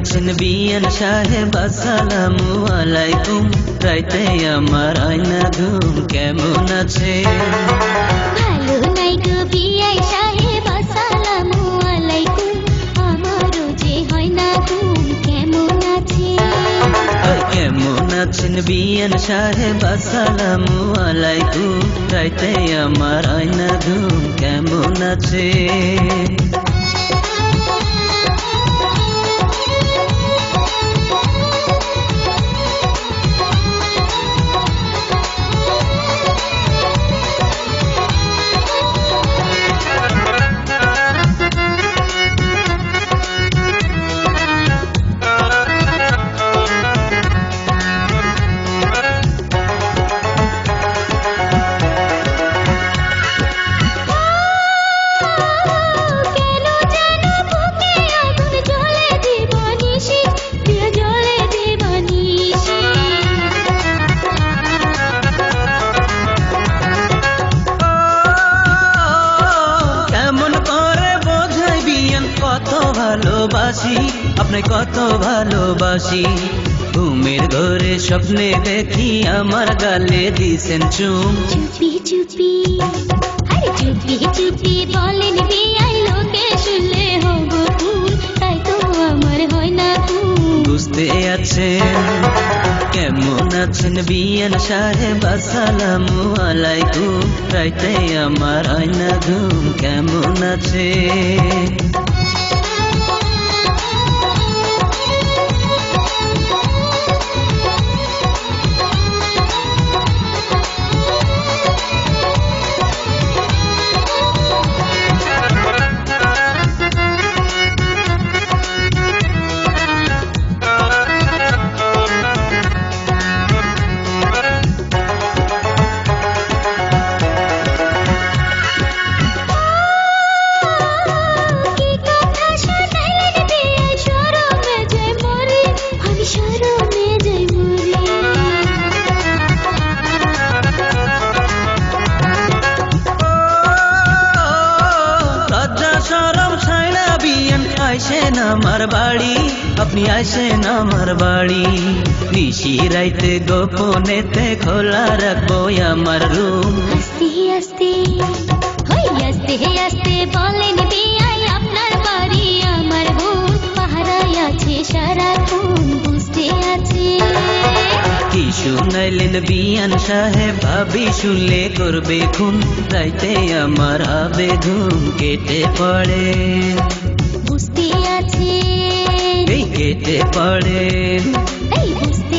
আছেন বিয়ান সাহেব আসসালামু আলাইকুম রাইতে আমার আয়না ঘুম কেমন আছে ভালো নাই গো বিয়াই সাহেব আসসালামু আলাইকুম আমারও যে হয় না ঘুম কেমন আছে কেমন আছেন বিয়ান সাহেব আসসালামু আলাইকুম রাইতে আমার আয়না ঘুম কেমন আছে ভালোবাসি আপনি কত ভালোবাসি ঘুমের ঘরে স্বপ্নে দেখি আমার গালে দিছেন চুম চুপি চুপি আরে চুপি চুপি বলেন বিয়াই লোকে শুনলে হব ফুল তাই তো আমার হয় না ঘুম বুঝতে আছেন কেমন আছেন বিয়ান সাহেব আসসালামু আলাইকুম রাইতে আমার আয়না ঘুম কেমন আছে আইসেন আমার বাড়ি আপনি আইসেন আমার বাড়ি নিশি রাইতে গোপনেতে খোলা রাখবো আমার রুম আস্তে আস্তে আস্তে আস্তে বলেন বিয়াই আপনার বাড়ি আমার বোন পাহারায় আছে সারাক্ষণ বুঝতে আছে কি শুনাইলেন বিয়ান সাহেব ভাবি শুনলে করবে খুন রাইতে আমার আবে ঘুম কেটে পড়ে বুঝতে আছে এই কেটে পড়ে এই বুঝতে